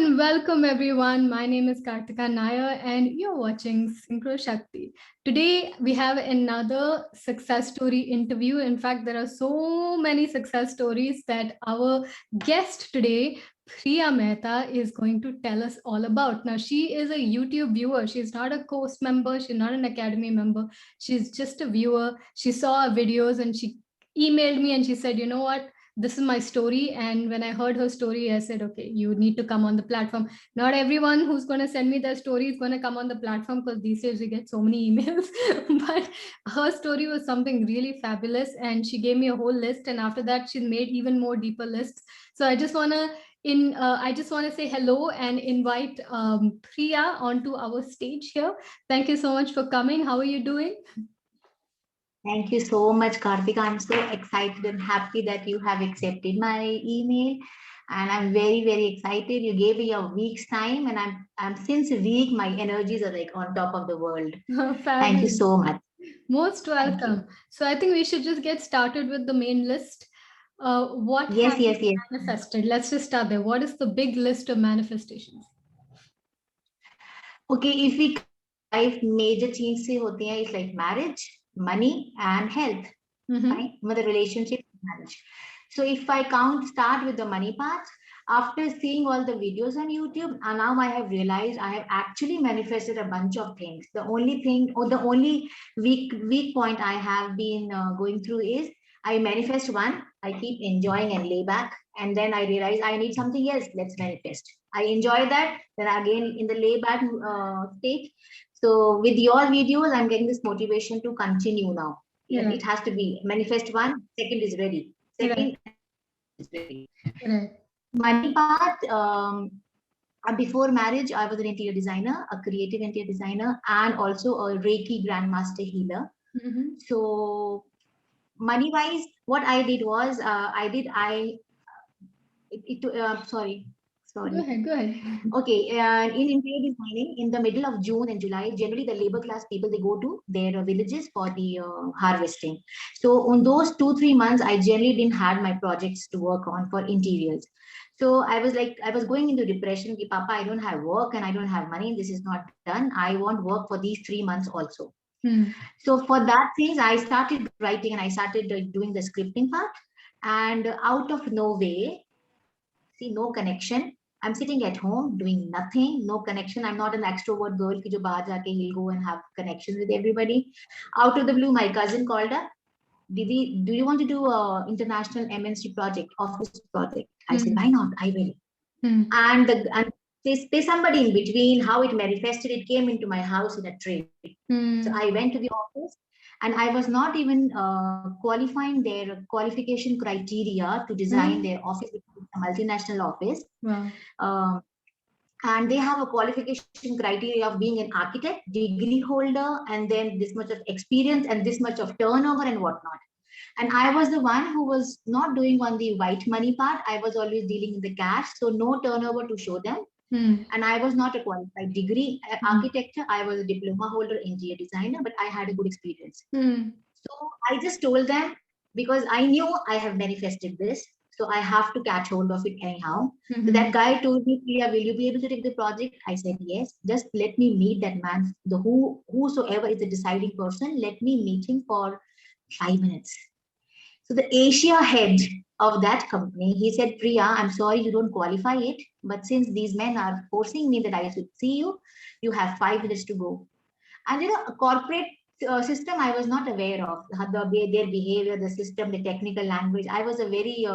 and welcome everyone. My name is Kartika Nair and you're watching Synchro Shakti. Today we have another success story interview. In fact, there are so many success stories that our guest today, Priya Mehta, is going to tell us all about. Now, she is a YouTube viewer. She's not a course member. She's not an academy member. She's just a viewer. She saw our videos and she emailed me and she said, you know what? This is my story. And when I heard her story, I said, okay, you need to come on the platform. Not everyone who's going to send me their story is going to come on the platform, because these days we get so many emails. But her story was something really fabulous. And she gave me a whole list. And after that, she made even more deeper lists. So I just want to say hello and invite Priya onto our stage here. Thank you so much for coming. How are you doing? Thank you so much, Karthika. I'm so excited and happy that you have accepted my email. And I'm very, very excited. You gave me a week's time, and I'm since a week, my energies are like on top of the world. Thank you so much. Most welcome. So I think we should just get started with the main list. What Yes, have yes, you yes. manifested? Let's just start there. What is the big list of manifestations? Okay, if we life major change se hote hain, it's like marriage, money, and health. Right? The relationship marriage. So if I start with the money part, after seeing all the videos on YouTube, and now I have realized I have actually manifested a bunch of things. The only thing, or the only weak point I have been going through is I manifest one, I keep enjoying and lay back, and then I realize I need something else. Let's manifest. I enjoy that, then again in the layback state. So with your videos, I'm getting this motivation to continue now. Yeah. It has to be manifest one, second is ready. Second is ready. Right. Money part, before marriage, I was an interior designer, a creative interior designer, and also a Reiki grandmaster healer. So money wise, what I did was sorry. Go ahead. Okay, in interior designing, in the middle of June and July, generally the labor class people, they go to their villages for the harvesting. So on those 2-3 months, I generally didn't had my projects to work on for interiors. So I was going into depression. Papa, I don't have work and I don't have money. This is not done. I want work for these 3 months also. So for that things, I started writing and I started doing the scripting part. And out of no way, see, no connection. I'm sitting at home doing nothing, no connection. I'm not an extrovert girl ki jo bahar jaake he'll go and have connections with everybody. Out of the blue, my cousin called up. Didi, do you want to do a international MNC project, office project? I said, why not? I will. And there's somebody in between. How it manifested, it came into my house in a tray. So I went to the office, and I was not even qualifying their qualification criteria to design their office, a multinational office. Wow. And they have a qualification criteria of being an architect, degree holder, and then this much of experience and this much of turnover and whatnot. And I was the one who was not doing on the white money part. I was always dealing in the cash, so no turnover to show them. And I was not a qualified degree architecture. I was a diploma holder, interior designer, but I had a good experience. So I just told them, because I knew I have manifested this, so I have to catch hold of it anyhow. So that guy told me, Priya, will you be able to take the project? I said, yes, just let me meet that man, whosoever is the deciding person, let me meet him for 5 minutes. So the Asia head of that company, he said, Priya, I'm sorry you don't qualify it, but since these men are forcing me that I should see you, you have 5 minutes to go. And a corporate system I was not aware of, their behavior, the system, the technical language. I was a very,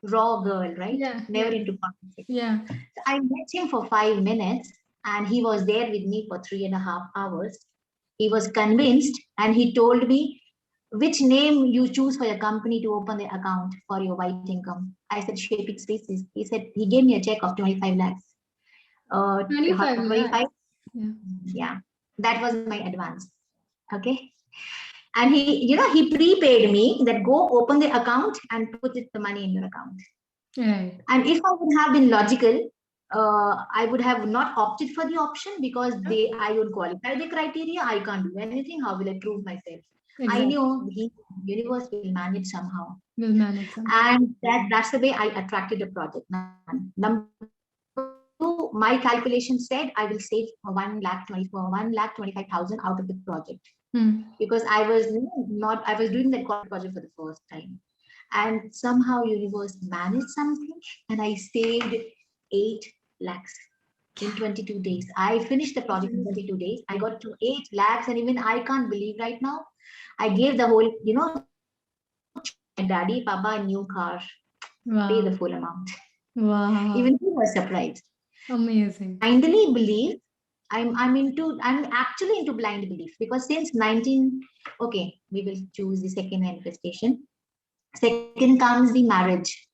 raw girl, right? Never into politics. So I met him for 5 minutes, and he was there with me for 3.5 hours. He was convinced, and he told me, which name you choose for your company to open the account for your white income. I said, Shaping Spaces. He said, he gave me a check of 25 lakhs. 25 lakhs? Yeah. That was my advance. Okay. And he prepaid me that go open the account and put the money in your account. Right. And if I would have been logical, I would have not opted for the option, because I would qualify the criteria. I can't do anything. How will I prove myself? Exactly. I knew the universe will manage somehow. And that's the way I attracted the project. Number one, my calculation said I will save 1,25,000 out of the project. Because I was doing that project for the first time. And somehow universe managed something and I saved 8 lakhs in 22 days. I finished the project in 22 days. I got to 8 lakhs and even I can't believe right now. I gave the whole, daddy, papa, a new car. Wow. Pay the full amount. Wow. Even he was surprised. Amazing. Blindly believe. I'm actually into blind belief because since we will choose the second manifestation. Second comes the marriage.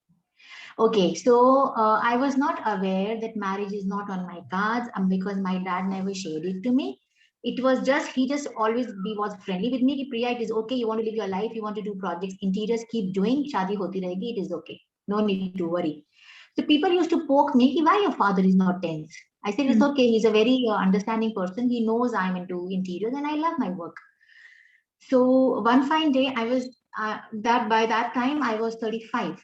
Okay, so I was not aware that marriage is not on my cards because my dad never shared it to me. It was just, he just always was friendly with me. Priya, it is okay. You want to live your life. You want to do projects, interiors, keep doing. Shadi hoti rahegi. It is okay. No need to worry. So people used to poke me, why your father is not tense? I said, it's okay. He's a very understanding person. He knows I'm into interiors and I love my work. So one fine day, I was by that time I was 35.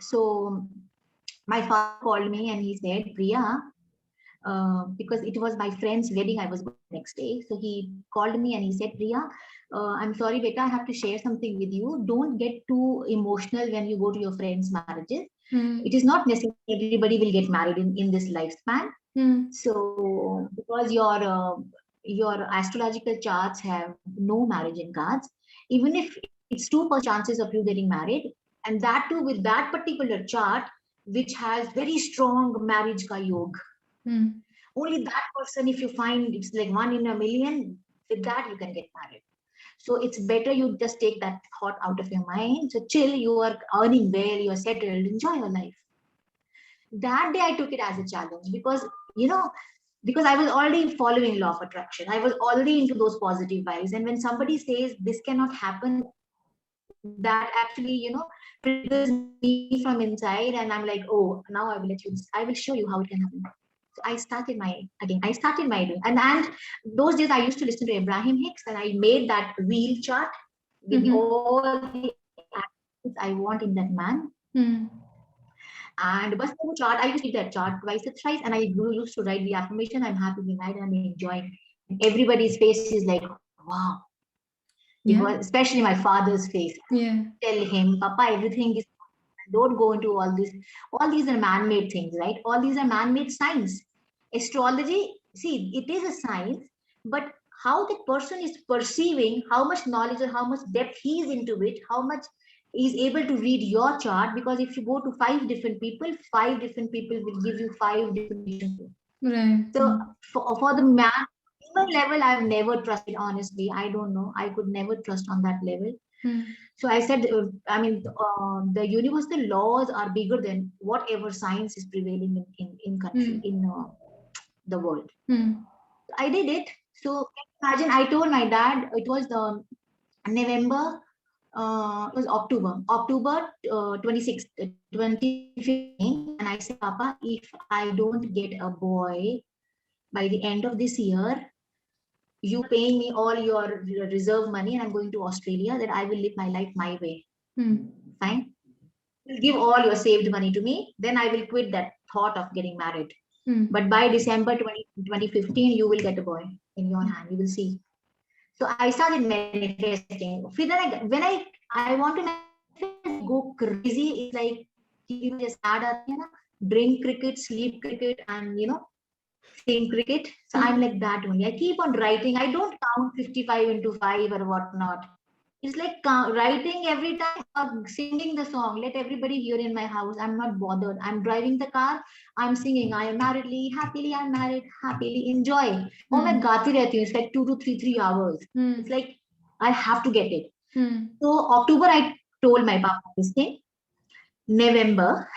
So my father called me and he said, Priya, because it was my friend's wedding, I was going next day. So he called me and he said, Priya, I'm sorry, beta, I have to share something with you. Don't get too emotional when you go to your friends' marriages. It is not necessary everybody will get married in this lifespan. So because your astrological charts have no marriage in cards, even if it's 2% chances of you getting married, and that too with that particular chart, which has very strong marriage ka yoga. Only that person, if you find it's like 1 in a million, with that you can get married. So it's better you just take that thought out of your mind. So chill, you are earning well, you're settled, enjoy your life. That day I took it as a challenge because I was already following law of attraction. I was already into those positive vibes. And when somebody says this cannot happen, that actually, triggers me from inside. And I'm like, oh, now I will show you how it can happen. So I started my doing. And those days I used to listen to Abraham Hicks and I made that wheel chart with all the actions I want in that man. And chart, I used to read that chart twice or thrice, and I used to write the affirmation, I'm happy, I'm married, I'm enjoying. Everybody's face is like, wow. Because especially my father's face. Tell him, Papa, everything is, don't go into all this. All these are man-made things, right? All these are man-made science. Astrology, see, it is a science, but how the person is perceiving, how much knowledge or how much depth he is into it, how much is able to read your chart, because if you go to 5 different people will give you 5 different visions. Right. So for the man level, I've never trusted, honestly. I don't know. I could never trust on that level. So I said, the universal laws are bigger than whatever science is prevailing in country, in the world. I did it. So imagine, I told my dad, it was the November, it was October 26th, 2015. And I said, Papa, if I don't get a boy by the end of this year, you paying me all your reserve money and I'm going to Australia, that I will live my life my way. Fine. You'll give all your saved money to me, then I will quit that thought of getting married. But by December 2015, you will get a boy in your hand. You will see. So I started manifesting. When I want to manifest, go crazy. It's like you just drink cricket, sleep cricket, and sing cricket. So I'm like that only. I keep on writing. I don't count 55 into 5 or whatnot. It's like writing every time or singing the song. Let everybody hear in my house. I'm not bothered. I'm driving the car. I'm singing. I am marriedly, happily. I'm married, happily. Enjoy. Oh my God, it's like 2 to 3 hours. It's like I have to get it. So October, I told my papa this thing. November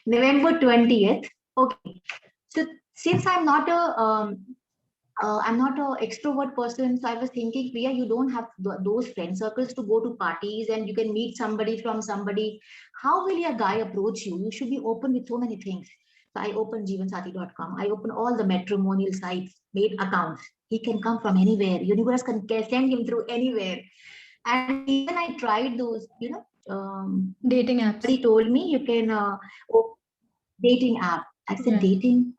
20th. Okay. So since I'm not an extrovert person, so I was thinking, Priya, you don't have those friend circles to go to parties and you can meet somebody from somebody. How will a guy approach you? You should be open with so many things. So I opened jeevansathi.com. I opened all the matrimonial sites, made accounts. He can come from anywhere. Universe can send him through anywhere. And even I tried those, dating apps. He told me you can dating app. I said, Yeah. dating?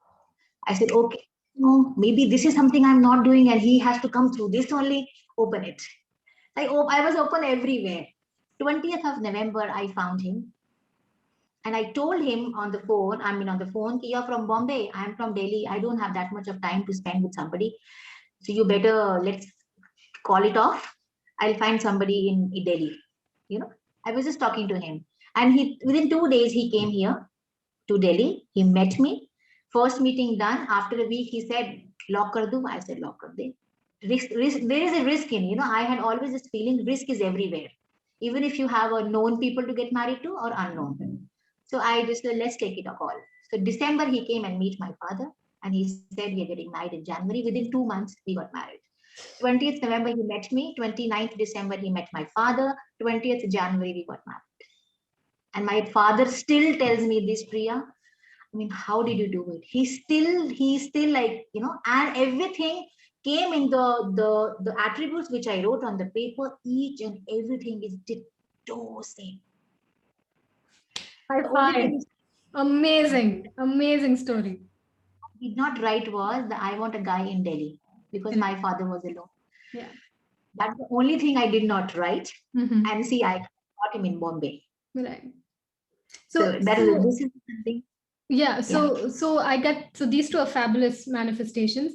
I said, okay, no, maybe this is something I'm not doing and he has to come through this only. Open it. I was open everywhere. 20th of November, I found him. And I told him on the phone, you're from Bombay, I'm from Delhi. I don't have that much of time to spend with somebody. So you better, let's call it off. I'll find somebody in Delhi. I was just talking to him. And within 2 days, he came here to Delhi. He met me. First meeting done. After a week, he said, lock kar do. I said, lock kar de. Risk, there is a risk in, I had always this feeling risk is everywhere. Even if you have a known people to get married to or unknown. So I just said, let's take it a call. So December, he came and meet my father. And he said, we're getting married in January. Within 2 months, we got married. 20th November, he met me. 29th December, he met my father. 20th January, we got married. And my father still tells me this, Priya. I mean, how did you do it? He's still like, and everything came in the attributes which I wrote on the paper. Each and everything is ditto same. High five. Amazing story. I did not write was that I want a guy in Delhi because my father was alone. Yeah. That's the only thing I did not write. And see, I got him in Bombay. Right. So this is something. Yeah. So I get, so these two are fabulous manifestations.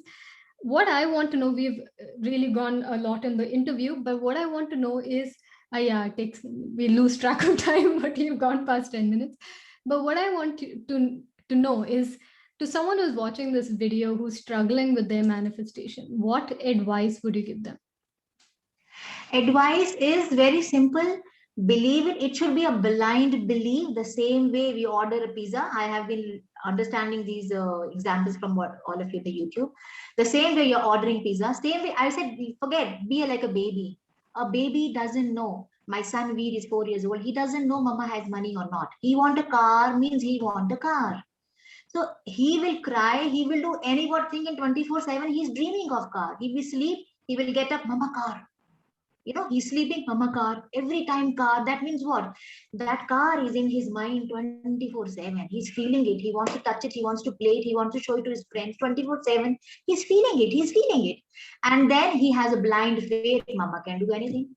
What I want to know, we've really gone a lot in the interview, but what I want to know is, we lose track of time, but you've gone past 10 minutes. But what I want to know is, to someone who's watching this video, who's struggling with their manifestation, what advice would you give them? Advice is very simple. Believe it. It should be a blind belief. The same way we order a pizza. I have been understanding these examples from all of you, the YouTube. The same way you're ordering pizza. Same way I said, forget, be like a baby. A baby doesn't know. My son Veer is 4 years old. He doesn't know mama has money or not. He want a car means he want a car. So he will cry. He will do any what thing in 24/7. He's dreaming of car. He will sleep. He will get up, mama car. He's sleeping, mama car, every time car. That means what? That car is in his mind 24/7. He's feeling it. He wants to touch it. He wants to play it. He wants to show it to his friends 24/7. He's feeling it. He's feeling it. And then he has a blind faith. Mama can do anything.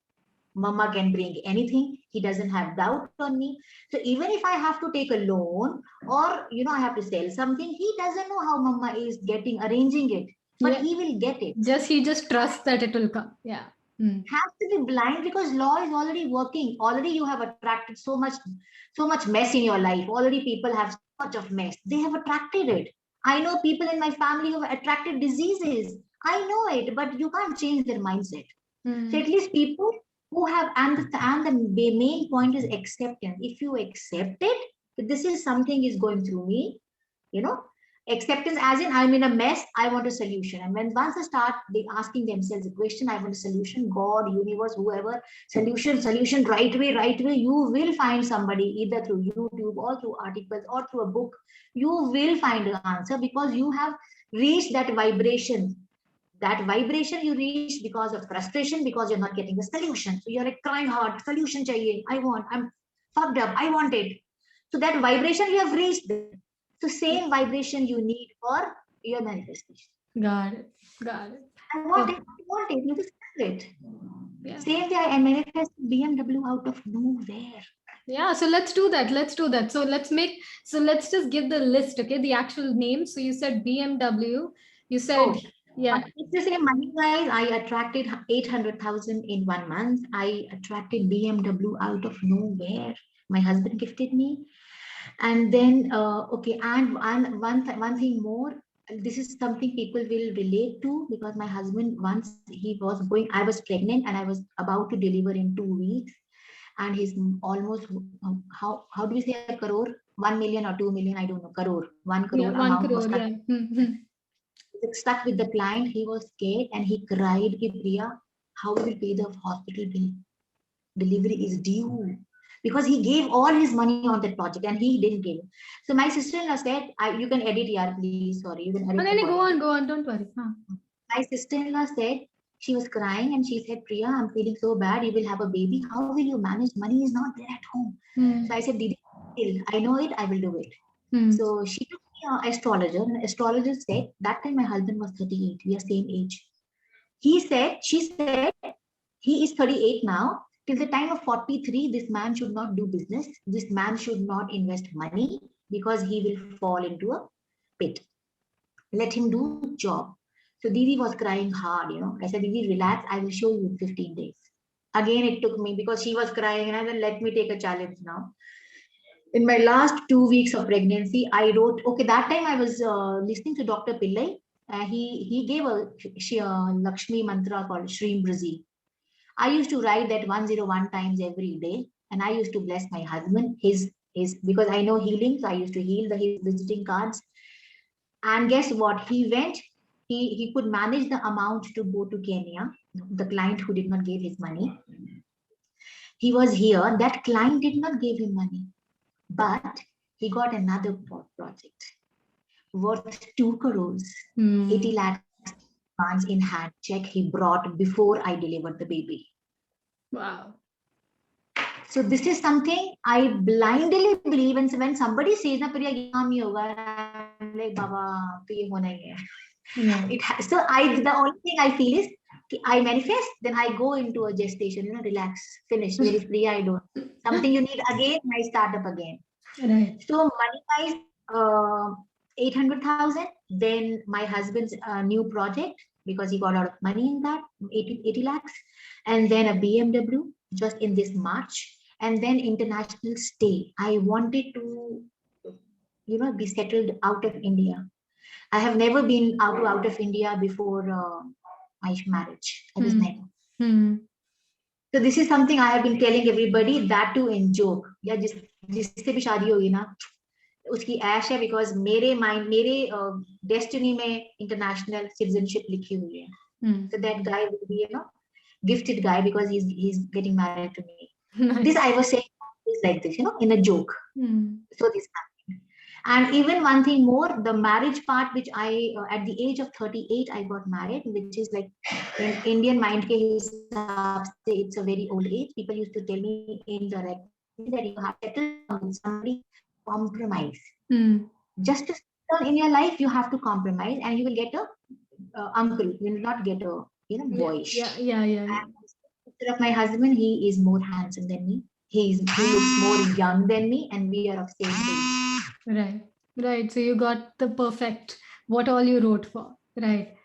Mama can bring anything. He doesn't have doubt on me. So even if I have to take a loan or, I have to sell something, he doesn't know how mama is arranging it. But he will get it. He just trusts that it will come. Yeah. Has to be blind because law is already working. Already you have attracted so much mess in your life. Already people have so much of mess. They have attracted it. I know people in my family who have attracted diseases. I know it, but you can't change their mindset. So at least people who have, and the main point is acceptance. If you accept it, this is something is going through me, acceptance as in I'm in a mess, I want a solution. And once they start asking themselves a question, I want a solution, God, universe, whoever, solution, right way, you will find somebody either through YouTube or through articles or through a book. You will find an answer because you have reached that vibration. That vibration you reach because of frustration, because you're not getting the solution. So you're like crying hard, solution chahiye, I'm fucked up, I want it. So that vibration you have reached. So same vibration you need for your manifestation. Got it. I want it, you just have it. Yeah. Same way I manifest BMW out of nowhere. Yeah, so let's do that. So let's just give the list, okay? The actual name. So you said BMW, you said, yeah. It's the same money wise. I attracted 800,000 in 1 month. I attracted BMW out of nowhere. My husband gifted me. And then, and one thing more, this is something people will relate to because my husband, once I was pregnant and I was about to deliver in 2 weeks. And he's almost, how do we say a crore? 1 million or 2 million, I don't know, crore. 1 crore. Yeah, 1 crore, yeah. Stuck with the client, he was scared and he cried, Priya, how will we pay the hospital bill? Delivery is due. Because he gave all his money on that project and he didn't give it. So my sister-in-law said, you can edit here, please. Sorry, you can edit. Go on, don't worry. My sister-in-law said, she was crying and she said, Priya, I'm feeling so bad. You will have a baby. How will you manage? Money is not there at home. So I said, Didi, I know it. I will do it. So she took astrologer. An astrologer said that time my husband was 38. We are same age. She said, he is 38 now. Till the time of 43, this man should not do business. This man should not invest money because he will fall into a pit. Let him do job. So Didi was crying hard. I said, Didi, relax. I will show you in 15 days. Again, it took me because she was crying, and I said, let me take a challenge now. In my last 2 weeks of pregnancy, I wrote, okay, that time I was listening to Dr. Pillai. He gave a Lakshmi mantra called Shreem Brazi. I used to write that 101 times every day, and I used to bless my husband. His because I know healing, so I used to heal his visiting cards. And guess what? He went. He could manage the amount to go to Kenya. The client who did not give his money, he was here. That client did not give him money, but he got another project worth 2 crores, 80 lakhs advance in hand check he brought before I delivered the baby. Wow. So this is something I blindly believe, and when somebody says, "Na Priya, I'm like, Baba, to ye hona hi hai." Yeah. So the only thing I feel is I manifest, then I go into a gestation, relax, finish, very free. I don't. Something you need again, I start up again. Right. So money wise, 800,000. Then my husband's new project, because he got a lot of money in that, 80 lakhs. And then a BMW just in this March. And then international stay. I wanted to, be settled out of India. I have never been out of India before my marriage. I was never. So this is something I have been telling everybody, that too in joke. या जिससे भी शादी होगी ना, उसकी ऐश है, because मेरे destiny में international citizenship लिखी हुई है. So that guy will be, gifted guy, because he's getting married to me. Nice. This I was saying is like this, in a joke. So this happened. And even one thing more, the marriage part, which I at the age of 38 I got married, which is like in Indian mind ke hisab se it's a very old age. People used to tell me indirectly that you have to settle with somebody, compromise. Just to settle in your life, you have to compromise, and you will get a uncle. You will not get a boyish. Yeah. Instead of my husband, he is more handsome than me. He looks more young than me, and we are of same age. Right. So you got the perfect, what all you wrote for. Right.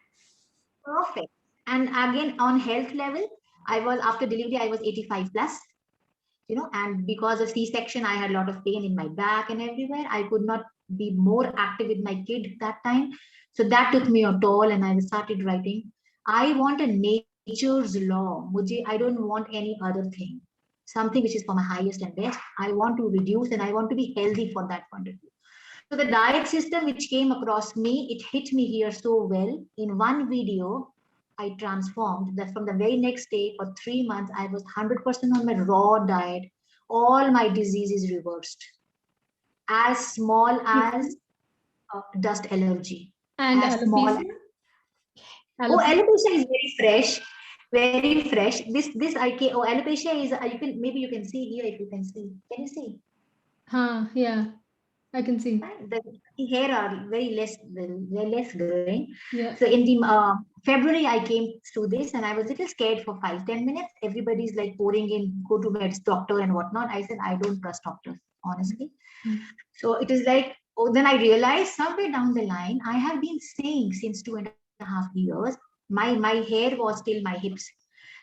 Perfect. And again, on health level, after delivery, I was 85 plus. And because of C-section, I had a lot of pain in my back and everywhere. I could not be more active with my kid that time. So that took me a toll, and I started writing. I want a nature's law. I don't want any other thing. Something which is for my highest and best. I want to reduce, and I want to be healthy for that point of view. So the diet system which came across me, it hit me here so well. In one video, I transformed that. From the very next day, for 3 months, I was 100% on my raw diet. All my diseases reversed. As small as dust allergy. And as alopecia? Alopecia is very fresh. Very fresh. Alopecia is, you can see here, if you can see. Can you see? Yeah. I can see. The hair are very less growing. Yeah. So in the February, I came through this, and I was a little scared for 5-10 minutes. Everybody's like pouring in, go to doctor and whatnot. I said, I don't trust doctors, honestly. So it is like, then I realized somewhere down the line, I have been saying since 2.5 years, my hair was till my hips.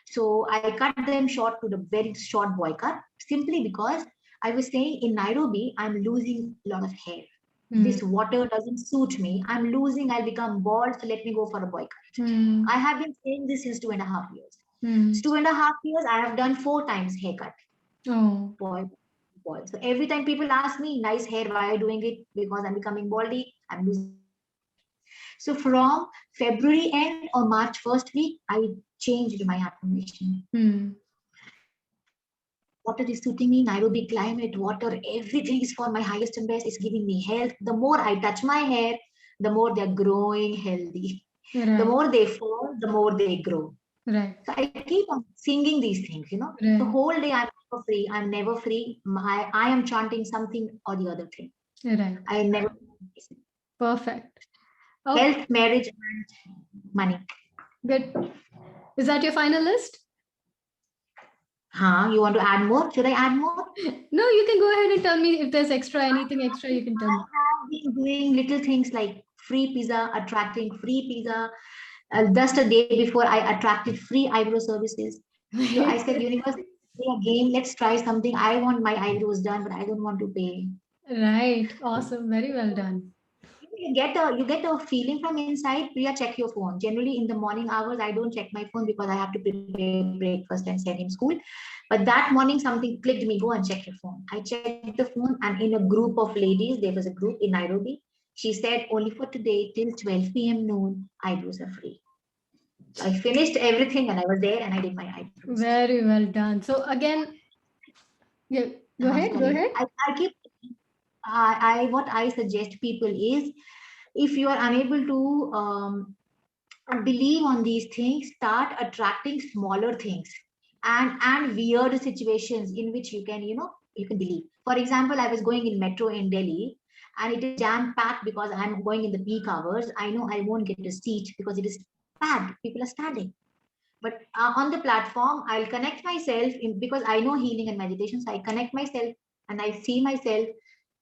So I cut them short to the very short boy cut, simply because I was saying in Nairobi, I'm losing a lot of hair. This water doesn't suit me. I'm losing, I'll become bald, so let me go for a boy cut. I have been saying this since 2.5 years. 2.5 years, I have done 4 times haircut. Oh. Boy. So every time people ask me, nice hair, why are you doing it? Because I'm becoming baldy, I'm losing. So from February end or March first week, I changed my affirmation. Water is suiting me, Nairobi climate, water, everything is for my highest and best. It's giving me health. The more I touch my hair, the more they're growing healthy. Right. The more they fall, the more they grow. Right. So I keep on singing these things, Right. The whole day I'm never free. I'm never free. I am chanting something or the other thing. Right. I never. Perfect. Oh, Health, marriage, and money. good. Is that your final list? You want to add more? Should I add more? No, you can go ahead and tell me if there's anything extra you can tell me. I have been doing little things like free pizza, attracting free pizza. Just a day before, I attracted free eyebrow services. So I said, universe, play a game. Let's try something. I want my eyebrows done, but I don't want to pay. Right. Awesome. Very well done. You get a feeling from inside. Priya, check your phone. Generally, in the morning hours, I don't check my phone because I have to prepare breakfast and send him school. But that morning, something clicked me. Go and check your phone. I checked the phone, and in a group of ladies, there was a group in Nairobi. She said, only for today till 12 p.m. noon, eyebrows are free. So I finished everything, and I was there, and I did my eyebrows. Very well done. So again, yeah, go ahead. Go Sorry. ahead. I keep. What I suggest people is, if you are unable to believe on these things, start attracting smaller things and weird situations in which you can believe. For example, I was going in metro in Delhi, and it is jam packed because I'm going in the peak hours. I know I won't get a seat because it is packed, people are standing. But on the platform, I'll connect myself because I know healing and meditation. So I connect myself, and I see myself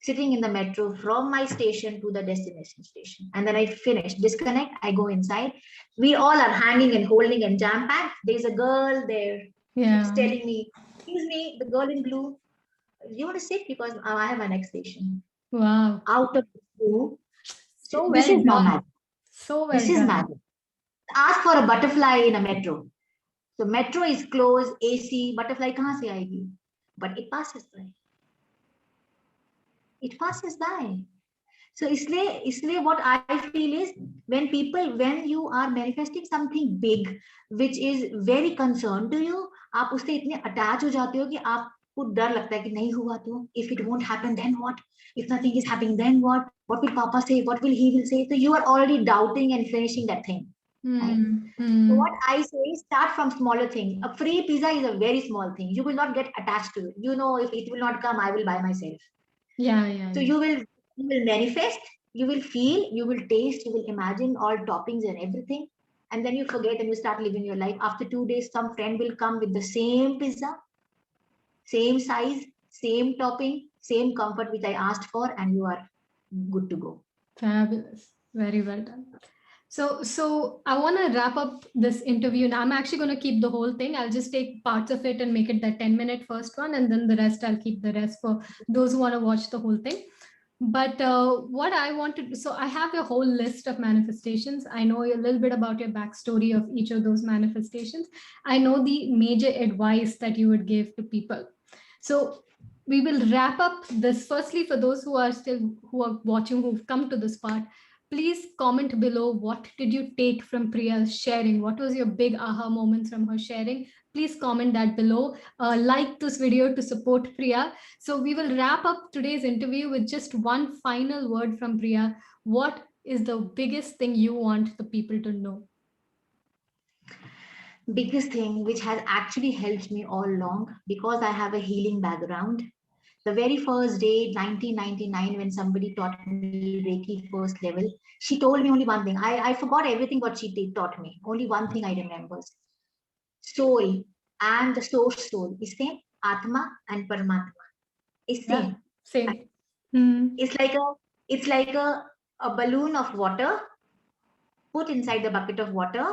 sitting in the metro from my station to the destination station. And then I finish, disconnect, I go inside. We all are hanging and holding and jam packed. There's a girl there, Yeah. keeps telling me, excuse me, the girl in blue, you want to sit because I have my next station. Wow. Out of the blue. So This well is now done. magic. So well This is done. magic. Ask for a butterfly in a metro. So metro is closed, AC, butterfly kahan se aayegi? But it passes by. It passes by. So इसलिए what I feel is, when you are manifesting something big which is very concerned to you, आप उससे इतने attach हो जाते हो कि आपको डर लगता है कि नहीं हुआ तो, if it won't happen then what, if nothing is happening then what will Papa say, what will he will say, so you are already doubting and finishing that thing. Right? So what I say is, start from smaller things. A free pizza is a very small thing. You will not get attached to it. If it will not come, I will buy myself. Yeah. So you will manifest, you will feel, you will taste, you will imagine all toppings and everything. And then you forget and you start living your life. After 2 days, some friend will come with the same pizza, same size, same topping, same comfort which I asked for, and you are good to go. Fabulous. Very well done. So I want to wrap up this interview, and I'm actually going to keep the whole thing. I'll just take parts of it and make it the 10-minute first one, and then the rest I'll keep the rest for those who want to watch the whole thing. But what I wanted, so I have a whole list of manifestations. I know a little bit about your backstory of each of those manifestations. I know the major advice that you would give to people. So we will wrap up this. Firstly, for those who are watching, who've come to this part, please comment below, what did you take from Priya's sharing? What was your big aha moments from her sharing? Please comment that below. Like this video to support Priya. So we will wrap up today's interview with just one final word from Priya. What is the biggest thing you want the people to know? Biggest thing which has actually helped me all along, because I have a healing background. The very first day, 1999, when somebody taught me Reiki first level, she told me only one thing. I forgot everything what she taught me. Only one thing I remember. Soul and the source soul is same. Atma and Paramatma is same. Yeah, same. It's like a balloon of water put inside the bucket of water.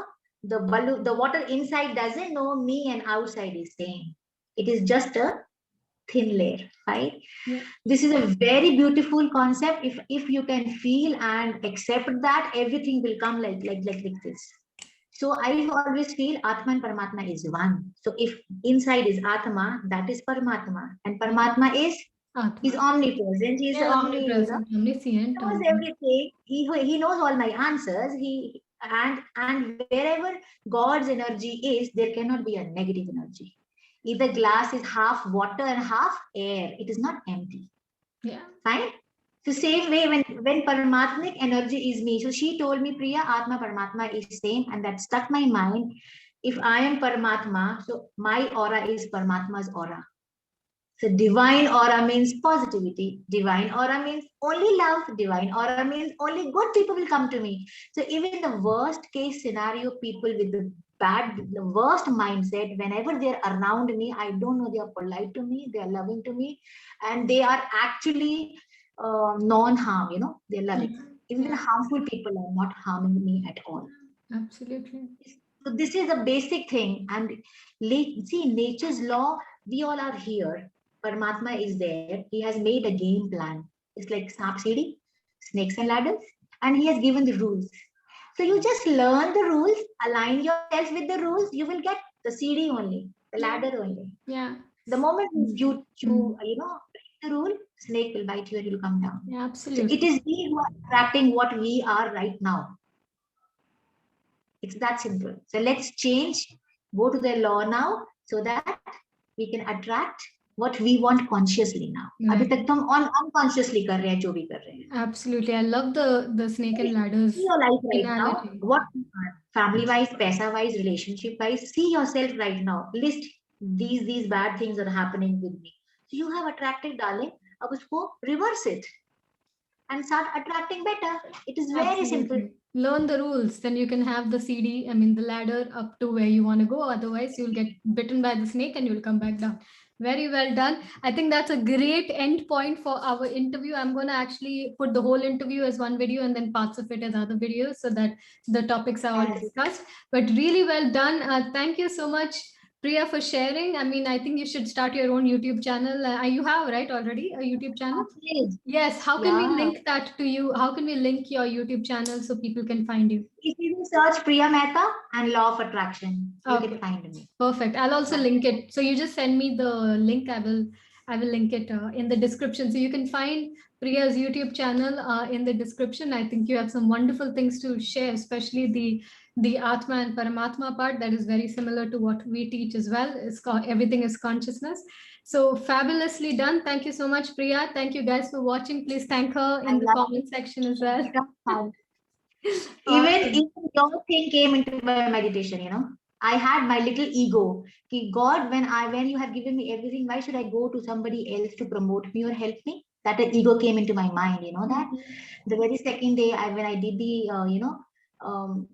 The water inside doesn't know me, and outside is same. It is just a thin layer, right? Yeah. This is a very beautiful concept. If you can feel and accept that, everything will come like this. So I always feel Atma and Paramatma is one. So if inside is Atma, that is Paramatma, and Paramatma is omnipresent. He is omnipresent, omniscient. He knows everything. He knows all my answers. And wherever God's energy is, there cannot be a negative energy. Either glass is half water and half air. It is not empty. Yeah. Fine. So same way, when Paramatmic energy is me. So she told me, Priya, Atma Paramatma is same, and that stuck my mind. If I am Paramatma, so my aura is Paramatma's aura. So divine aura means positivity. Divine aura means only love. Divine aura means only good people will come to me. So even the worst case scenario, people with the worst mindset, whenever they're around me, I don't know, they are polite to me, they are loving to me, and they are actually non-harm, they're loving. Even harmful people are not harming me at all. Absolutely. So this is a basic thing. And see, nature's law, we all are here. Paramatma is there. He has made a game plan. It's like Snap CD, snakes and ladders, and he has given the rules. So you just learn the rules, align yourself with the rules, you will get the CD only, the ladder only. Yeah. The moment you break the rule, snake will bite you and you'll come down. Yeah, absolutely. So it is we who are attracting what we are right now. It's that simple. So let's change, go to the law now so that we can attract what we want consciously now. Right. अभी तक तो हम unconsciously कर रहे हैं जो भी कर रहे हैं. Absolutely. I love the snake and ladders. See your life right analogy. now. What family wise, paisa wise, relationship wise, see yourself right now. List these bad things are happening with me. So you have attracted, darling. अब उसको reverse it and start attracting better. It is very simple. Learn the rules, then you can have the CD, I mean the ladder up to where you want to go. Otherwise, you'll get bitten by the snake and you'll come back down. Very well done. I think that's a great end point for our interview. I'm going to actually put the whole interview as one video and then parts of it as other videos so that the topics are all discussed. But really well done. Thank you so much, Priya, for sharing. I mean, I think you should start your own YouTube channel. You have, right, already a YouTube channel? Yes. How can we link that to you? How can we link your YouTube channel so people can find you? If you search Priya Mehta and Law of Attraction, you can find me. Perfect. I'll also link it. So you just send me the link. I will link it in the description. So you can find Priya's YouTube channel in the description. I think you have some wonderful things to share, especially the Atma and Paramatma part that is very similar to what we teach as well. It's called Everything is Consciousness. So fabulously done. Thank you so much, Priya. Thank you guys for watching. Please thank her in the comment section as well. Even your thing came into my meditation, I had my little ego. God, when you have given me everything, why should I go to somebody else to promote me or help me? That ego came into my mind, that. The very second day, when I did the,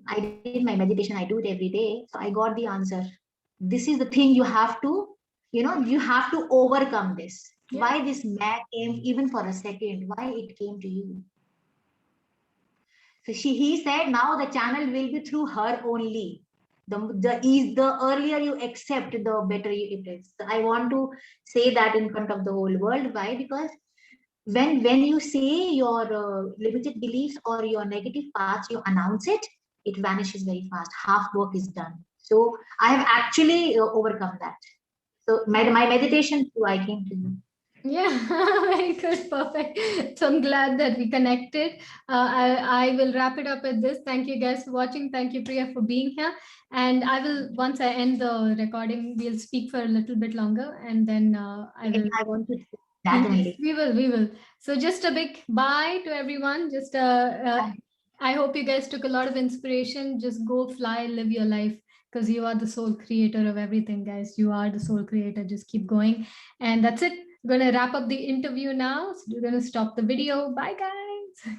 I did my meditation, I do it every day. So I got the answer. This is the thing you have to, you have to overcome this. Yeah. Why this man came even for a second? Why it came to you? So he said, now the channel will be through her only. The earlier you accept, the better it is. So I want to say that in front of the whole world. Why? Because when you say your limited beliefs or your negative parts, you announce it, it vanishes very fast. Half work is done. So I have actually overcome that. So my meditation too, I came to you. Yeah, very good. Perfect. So I'm glad that we connected. I will wrap it up at this. Thank you guys for watching. Thank you, Priya, for being here. And I will, once I end the recording, we'll speak for a little bit longer and then I want to that only. We will. So just a big bye to everyone. Just I hope you guys took a lot of inspiration. Just go fly, live your life, because you are the sole creator of everything, guys. You are the sole creator. Just keep going. And that's it. I'm going to wrap up the interview now. So we're going to stop the video. Bye, guys.